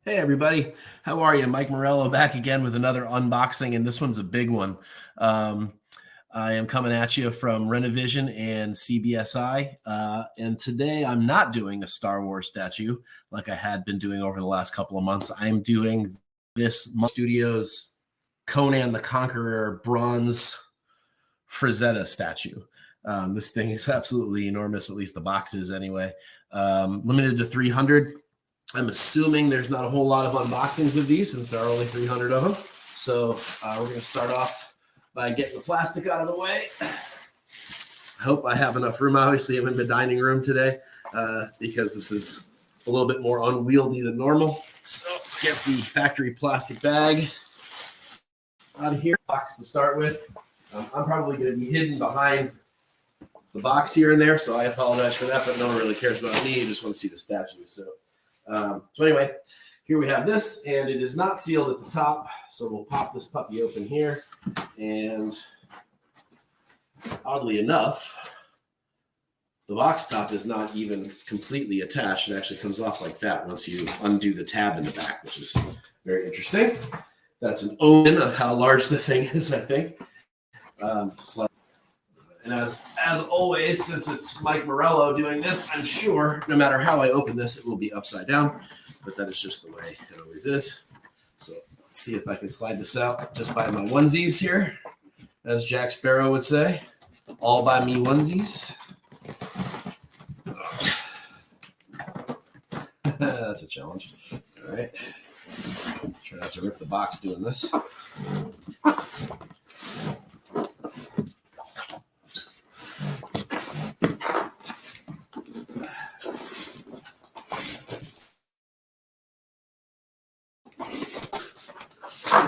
Hey everybody, how are you? Mike Morello back again with another unboxing, and this one's a big one. I am coming at you from Rennavision and cbsi, and today I'm not doing a Star Wars statue like I had been doing over the last couple of months. I'm doing this Studios Conan the Conqueror bronze Frazetta statue. This thing is absolutely enormous, at least the box is anyway. Limited to 300. I'm assuming there's not a whole lot of unboxings of these since there are only 300 of them. So we're going to start off by getting the plastic out of the way. I hope I have enough room. Obviously, I'm in the dining room today because this is a little bit more unwieldy than normal. So let's get the factory plastic bag out of here. Box to start with. I'm probably going to be hidden behind the box here and there, so I apologize for that, but no one really cares about me. You just want to see the statue. So anyway, here we have this, and it is not sealed at the top, so we'll pop this puppy open here, and oddly enough, the box top is not even completely attached. It actually comes off like that once you undo the tab in the back, which is very interesting. That's an omen of how large the thing is, I think. And as always, since it's Mike Morello doing this, I'm sure no matter how I open this, it will be upside down. But that is just the way it always is. So let's see if I can slide this out just by my onesies here, as Jack Sparrow would say. All by me onesies. That's a challenge. All right. Try not to rip the box doing this.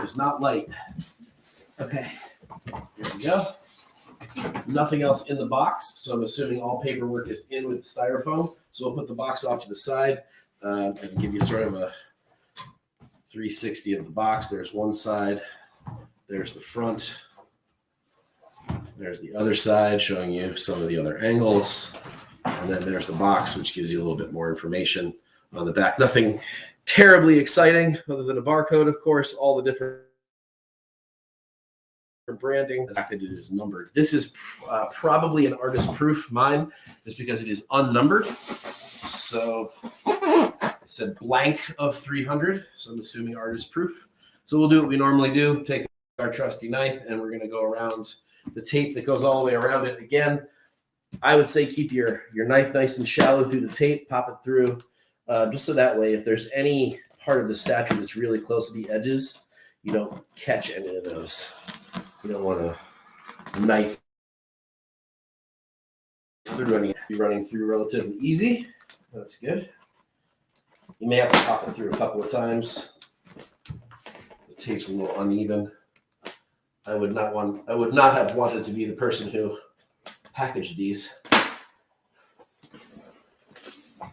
It's not light. Okay, here we go. Nothing else in the box, so I'm assuming all paperwork is in with the styrofoam. So we'll put the box off to the side. I can give you sort of a 360 of the box. There's one side, there's the front, there's the other side showing you some of the other angles, and then there's the box, which gives you a little bit more information on the back. Nothing terribly exciting other than a barcode, of course, all the different branding. The fact that it is numbered. This is probably an artist proof. Mine is because it is unnumbered. So it said blank of 300. So I'm assuming artist proof. So we'll do what we normally do. Take our trusty knife and we're going to go around the tape that goes all the way around it. Again, I would say keep your knife nice and shallow through the tape. Pop it through. Just so that way, if there's any part of the statue that's really close to the edges, you don't catch any of those. You don't want to knife through any. Be running through relatively easy. That's good. You may have to pop it through a couple of times. The tape's a little uneven. I would not have wanted to be the person who packaged these.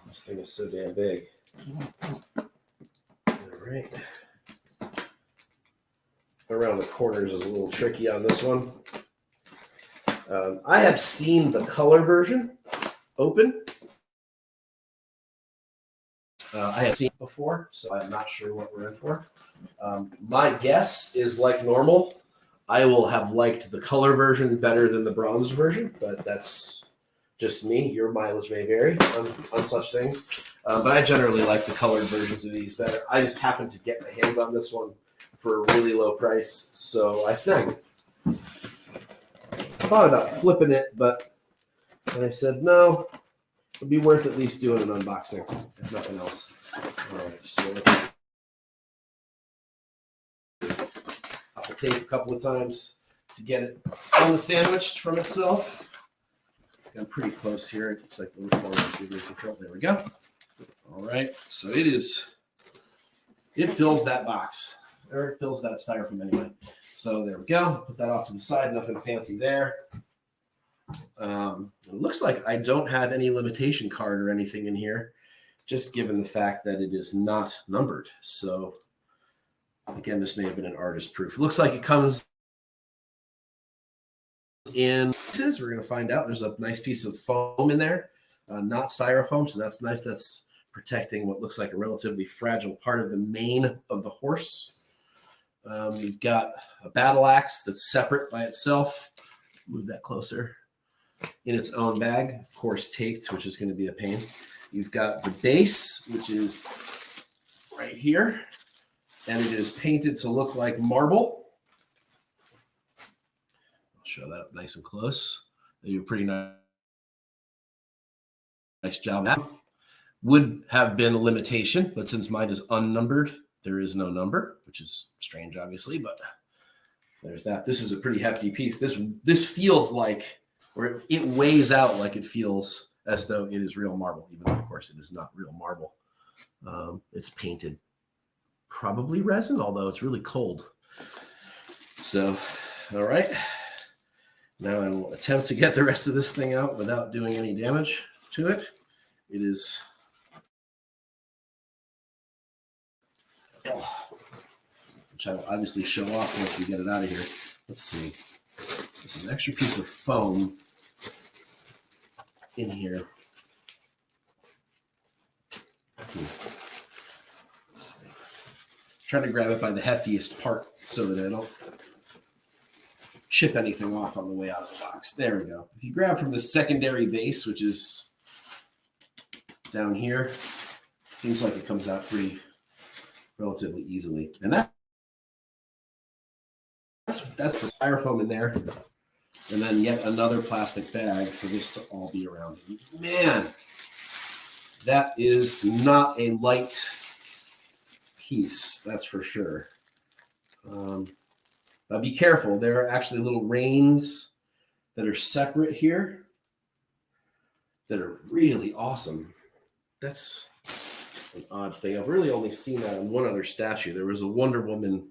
This thing is so damn big. All right. Around the corners is a little tricky on this one. I have seen the color version open. I have seen it before, so I'm not sure what we're in for. My guess is, like normal, I will have liked the color version better than the bronze version, but that's just me. Your mileage may vary on such things. But I generally like the colored versions of these better. I just happened to get my hands on this one for a really low price, so I snagged it. I thought about flipping it, but then I said, no, it'd be worth at least doing an unboxing, if nothing else. All right, so let's pop the tape a couple of times to get it on the sandwich from itself. I'm pretty close here. It looks like the front. There we go. All right, so it fills that box. Or it fills that styrofoam anyway. So there we go. Put that off to the side. Nothing fancy there. It looks like I don't have any limitation card or anything in here, just given the fact that it is not numbered. So again, this may have been an artist proof. It looks like it comes in pieces. We're going to find out. There's a nice piece of foam in there, not styrofoam. So that's nice. That's protecting what looks like a relatively fragile part of the mane of the horse. You've got a battle axe that's separate by itself. Move that closer. In its own bag, of course, taped, which is going to be a pain. You've got the base, which is right here, and it is painted to look like marble. I'll show that up nice and close. They do a pretty nice job. That would have been a limitation, but since mine is unnumbered, there is no number, which is strange, obviously, but there's that. This is a pretty hefty piece. This feels like, or it weighs out like it feels as though it is real marble, even though, of course, it is not real marble. It's painted probably resin, although it's really cold. So, all right. Now I will attempt to get the rest of this thing out without doing any damage to it. It is... which I will obviously show off once we get it out of here. Let's see. There's an extra piece of foam in here. Let's see. Trying to grab it by the heftiest part so that I don't chip anything off on the way out of the box. There we go. If you grab from the secondary base, which is down here, it seems like it comes out pretty relatively easily. And that's the styrofoam in there. And then yet another plastic bag for this to all be around. Man, that is not a light piece, that's for sure. But be careful. There are actually little reins that are separate here that are really awesome. That's an odd thing. I've really only seen that on one other statue. There was a Wonder Woman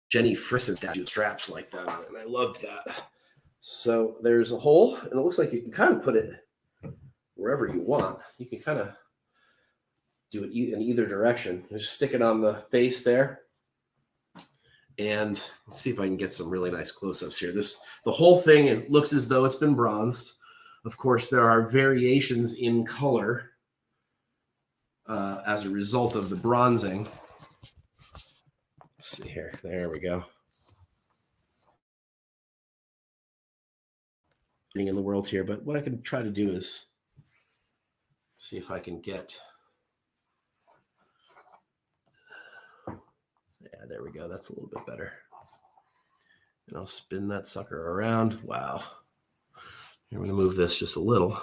Jenny Frison statue straps like that on it, and I loved that. So there's a hole, and it looks like you can kind of put it wherever you want. You can kind of do it in either direction. Just stick it on the base there. And let's see if I can get some really nice close-ups here. The whole thing, it looks as though it's been bronzed. Of course, there are variations in color as a result of the bronzing. Let's see here. There we go. In the world here, but what I can try to do is see if I can get... Yeah, there we go. That's a little bit better. And I'll spin that sucker around. Wow. I'm going to move this just a little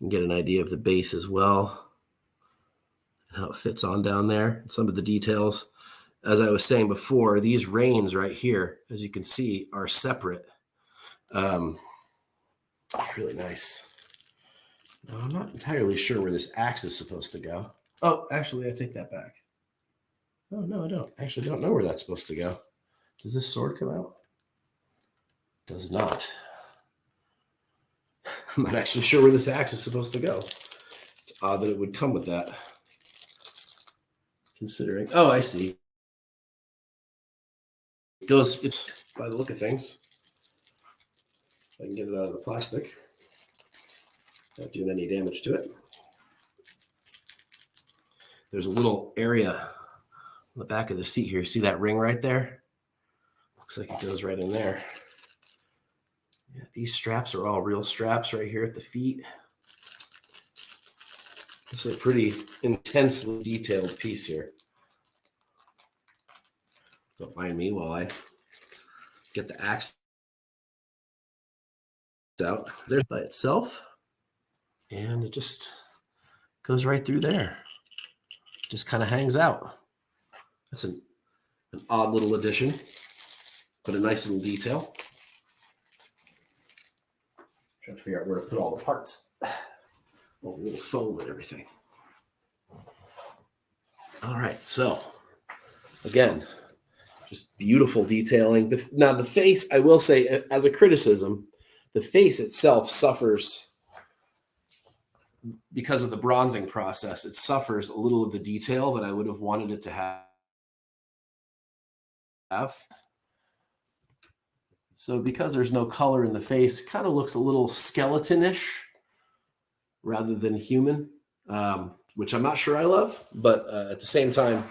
and get an idea of the base as well, and how it fits on down there, and some of the details. As I was saying before, these reins right here, as you can see, are separate. It's really nice. Now, I'm not entirely sure where this axe is supposed to go. Oh, actually, I take that back. Oh, no, I don't. I actually don't know where that's supposed to go. Does this sword come out? Does not. I'm not actually sure where this axe is supposed to go. It's odd that it would come with that. Considering... Oh, I see. It's by the look of things. If I can get it out of the plastic. Not doing any damage to it. There's a little area on the back of the seat here. See that ring right there? Looks like it goes right in there. Yeah, these straps are all real straps right here at the feet. It's a pretty intensely detailed piece here. Don't mind me while I get the axe out. There by itself. And it just goes right through there. Just kind of hangs out. That's an odd little addition, but a nice little detail. Trying to figure out where to put all the parts. All the little foam and everything. All right, so again, just beautiful detailing. Now the face, I will say, as a criticism, the face itself suffers because of the bronzing process. It suffers a little of the detail that I would have wanted it to have. So because there's no color in the face, it kind of looks a little skeleton-ish rather than human, which I'm not sure I love, but at the same time,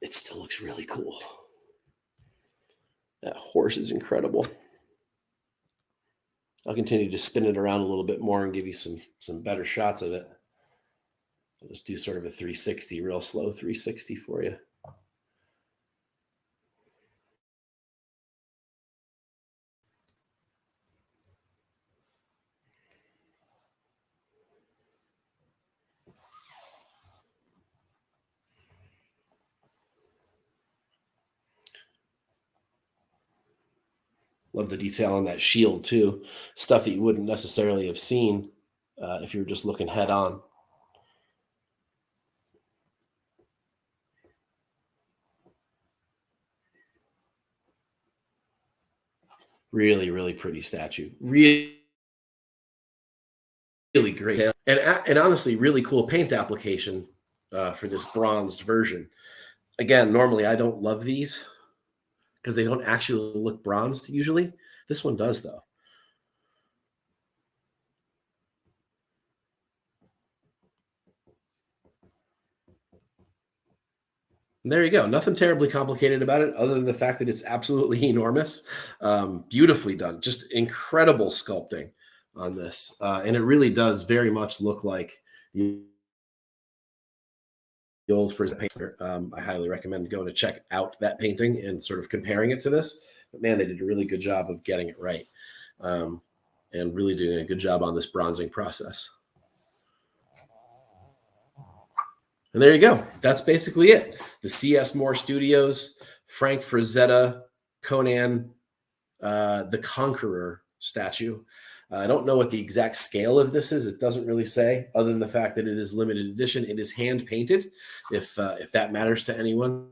it still looks really cool. That horse is incredible. I'll continue to spin it around a little bit more and give you some better shots of it. I'll just do sort of a 360, real slow 360 for you. Love the detail on that shield too. Stuff that you wouldn't necessarily have seen if you were just looking head on. Really, really pretty statue. Really, really great. And honestly, really cool paint application for this bronzed version. Again, normally I don't love these because they don't actually look bronzed usually. This one does, though. And there you go. Nothing terribly complicated about it other than the fact that it's absolutely enormous. Beautifully done. Just incredible sculpting on this. And it really does very much look like the old Frazetta painter. I highly recommend going to check out that painting and sort of comparing it to this. But man, they did a really good job of getting it right, and really doing a good job on this bronzing process. And there you go. That's basically it. The C.S. Moore Studios, Frank Frazetta, Conan, the Conqueror statue. I don't know what the exact scale of this is. It doesn't really say, other than the fact that it is limited edition. It is hand painted, if that matters to anyone.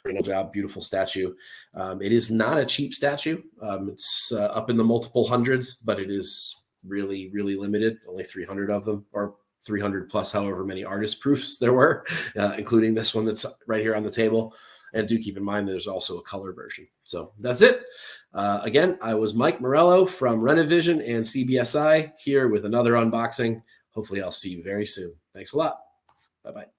Great job, beautiful statue. It is not a cheap statue. It's up in the multiple hundreds, but it is really, really limited. Only 300 of them, or 300 plus however many artist proofs there were, including this one that's right here on the table. And do keep in mind there's also a color version. So that's it. Again, I was Mike Morello from Rennavision and CBSI here with another unboxing. Hopefully I'll see you very soon. Thanks a lot. Bye-bye.